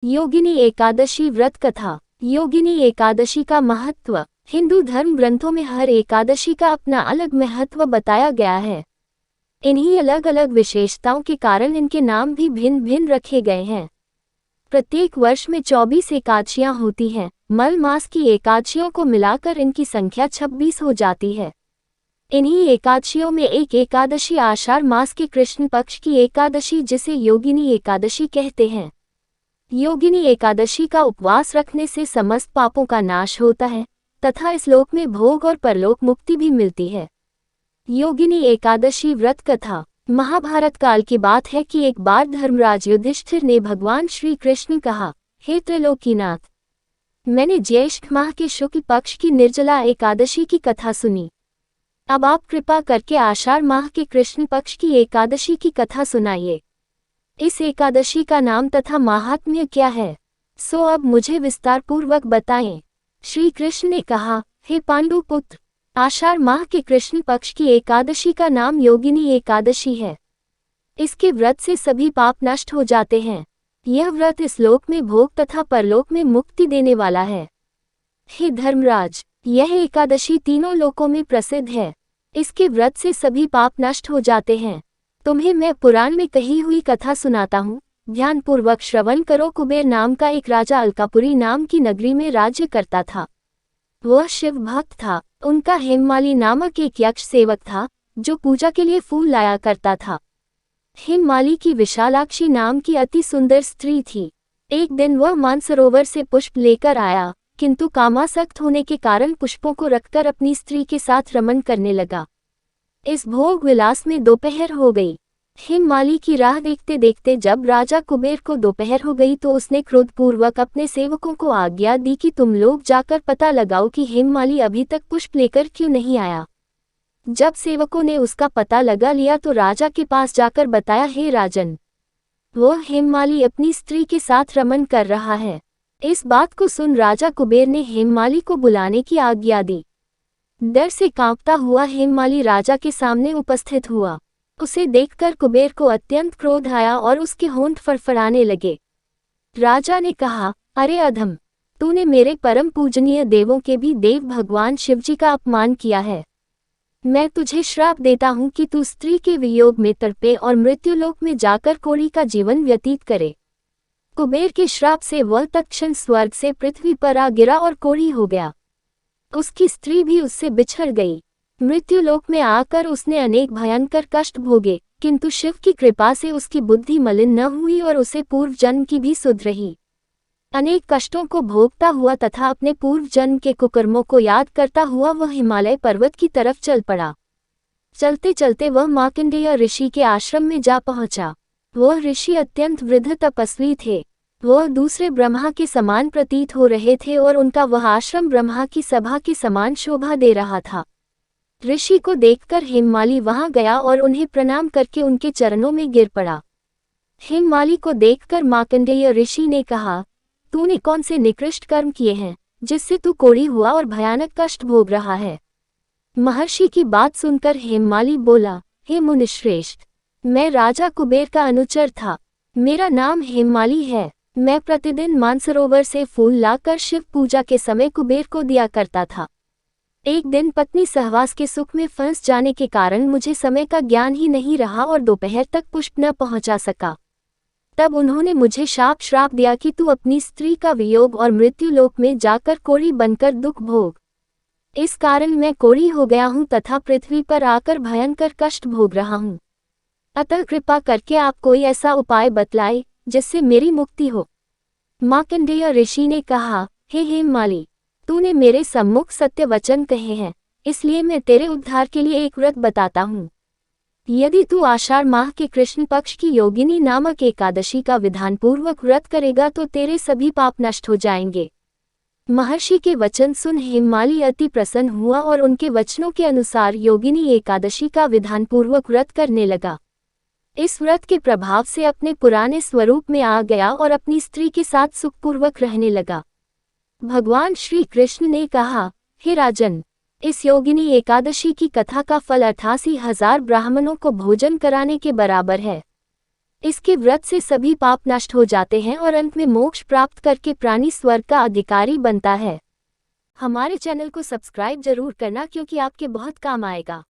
योगिनी एकादशी व्रत कथा। योगिनी एकादशी का महत्व। हिंदू धर्म ग्रंथों में हर एकादशी का अपना अलग महत्व बताया गया है। इन्हीं अलग अलग विशेषताओं के कारण इनके नाम भी भिन्न भिन्न रखे गए हैं। प्रत्येक वर्ष में 24 एकादशियां होती हैं। मल मास की एकादशियों को मिलाकर इनकी संख्या 26 हो जाती है। इन्हीं एकादशियों में एक एकादशी आषाढ़ मास के कृष्ण पक्ष की एकादशी जिसे योगिनी एकादशी कहते हैं। योगिनी एकादशी का उपवास रखने से समस्त पापों का नाश होता है तथा इस लोक में भोग और परलोक मुक्ति भी मिलती है। योगिनी एकादशी व्रत कथा। महाभारत काल की बात है कि एक बार धर्मराज युधिष्ठिर ने भगवान श्री कृष्ण कहा, हे त्रिलोकीनाथ, मैंने ज्येष्ठ माह के शुक्ल पक्ष की निर्जला एकादशी की कथा सुनी। अब आप कृपा करके आषाढ़ माह के कृष्ण पक्ष की एकादशी की कथा सुनाइए। इस एकादशी का नाम तथा महात्म्य क्या है, सो अब मुझे विस्तार पूर्वक बताएं। श्री कृष्ण ने कहा, हे पांडु पुत्र, आषाढ़ माह के कृष्ण पक्ष की एकादशी का नाम योगिनी एकादशी है। इसके व्रत से सभी पाप नष्ट हो जाते हैं। यह व्रत इस लोक में भोग तथा परलोक में मुक्ति देने वाला है। हे धर्मराज, यह एकादशी तीनों लोकों में प्रसिद्ध है। इसके व्रत से सभी पाप नष्ट हो जाते हैं। तुम्हें मैं पुराण में कही हुई कथा सुनाता हूँ, ध्यानपूर्वक श्रवण करो। कुबेर नाम का एक राजा अलकापुरी नाम की नगरी में राज्य करता था। वह शिव भक्त था। उनका हेममाली नामक एक यक्ष सेवक था जो पूजा के लिए फूल लाया करता था। हेममाली की विशालाक्षी नाम की अति सुंदर स्त्री थी। एक दिन वह मानसरोवर से पुष्प लेकर आया, किंतु कामासक्त होने के कारण पुष्पों को रखकर अपनी स्त्री के साथ रमन करने लगा। इस भोग विलास में दोपहर हो गई। हेममाली की राह देखते देखते जब राजा कुबेर को दोपहर हो गई तो उसने क्रोधपूर्वक अपने सेवकों को आज्ञा दी कि तुम लोग जाकर पता लगाओ कि हेममाली अभी तक पुष्प लेकर क्यों नहीं आया। जब सेवकों ने उसका पता लगा लिया तो राजा के पास जाकर बताया, हे राजन, वह हेममाली अपनी स्त्री के साथ रमन कर रहा है। इस बात को सुन राजा कुबेर ने हेममाली को बुलाने की आज्ञा दी। डर से कांपता हुआ हेममाली राजा के सामने उपस्थित हुआ। उसे देखकर कुबेर को अत्यंत क्रोध आया और उसके होंठ फड़फड़ाने लगे। राजा ने कहा, अरे अधम, तूने मेरे परम पूजनीय देवों के भी देव भगवान शिवजी का अपमान किया है। मैं तुझे श्राप देता हूँ कि तू स्त्री के वियोग में तड़पे और मृत्युलोक में जाकर कोढ़ी का जीवन व्यतीत करे। कुबेर के श्राप से वह तत्क्षण स्वर्ग से पृथ्वी पर आ गिरा और कोढ़ी हो गया। उसकी स्त्री भी उससे बिछड़ गई। मृत्युलोक में आकर उसने अनेक भयंकर कष्ट भोगे, किंतु शिव की कृपा से उसकी बुद्धि मलिन न हुई और उसे पूर्व जन्म की भी सुध रही। अनेक कष्टों को भोगता हुआ तथा अपने पूर्व जन्म के कुकर्मों को याद करता हुआ वह हिमालय पर्वत की तरफ चल पड़ा। चलते चलते वह मार्कंडेय ऋषि के आश्रम में जा पहुंचा। वह ऋषि अत्यंत वृद्ध तपस्वी थे। वह दूसरे ब्रह्मा के समान प्रतीत हो रहे थे और उनका वह आश्रम ब्रह्मा की सभा के समान शोभा दे रहा था। ऋषि को देखकर हेममाली वहां गया और उन्हें प्रणाम करके उनके चरणों में गिर पड़ा। हेममाली को देखकर मार्कंडेय ऋषि ने कहा, तूने कौन से निकृष्ट कर्म किए हैं जिससे तू कोढ़ी हुआ और भयानक कष्ट भोग रहा है। महर्षि की बात सुनकर हेममाली बोला, हे मुनिश्रेष्ठ, मैं राजा कुबेर का अनुचर था। मेरा नाम हेममाली है। मैं प्रतिदिन मानसरोवर से फूल लाकर शिव पूजा के समय कुबेर को दिया करता था। एक दिन पत्नी सहवास के सुख में फंस जाने के कारण मुझे समय का ज्ञान ही नहीं रहा और दोपहर तक पुष्प न पहुंचा सका। तब उन्होंने मुझे श्राप दिया कि तू अपनी स्त्री का वियोग और मृत्युलोक में जाकर कोढ़ी बनकर दुख भोग। इस कारण मैं कोढ़ी हो गया हूँ तथा पृथ्वी पर आकर भयंकर कष्ट भोग रहा हूँ। अतः कृपा करके आप कोई ऐसा उपाय बतलाए जिससे मेरी मुक्ति हो। मार्कंडेय ऋषि ने कहा, हे हेममाली, तूने मेरे सम्मुख सत्य वचन कहे हैं, इसलिए मैं तेरे उद्धार के लिए एक व्रत बताता हूँ। यदि तू आषाढ़ माह के कृष्ण पक्ष की योगिनी नामक एकादशी का विधानपूर्वक व्रत करेगा तो तेरे सभी पाप नष्ट हो जाएंगे। महर्षि के वचन सुन हेममाली अति प्रसन्न हुआ और उनके वचनों के अनुसार योगिनी एकादशी का विधानपूर्वक व्रत करने लगा। इस व्रत के प्रभाव से अपने पुराने स्वरूप में आ गया और अपनी स्त्री के साथ सुखपूर्वक रहने लगा। भगवान श्री कृष्ण ने कहा, हे राजन, इस योगिनी एकादशी की कथा का फल 88,000 ब्राह्मणों को भोजन कराने के बराबर है। इसके व्रत से सभी पाप नष्ट हो जाते हैं और अंत में मोक्ष प्राप्त करके प्राणी स्वर्ग का अधिकारी बनता है। हमारे चैनल को सब्सक्राइब जरूर करना क्योंकि आपके बहुत काम आएगा।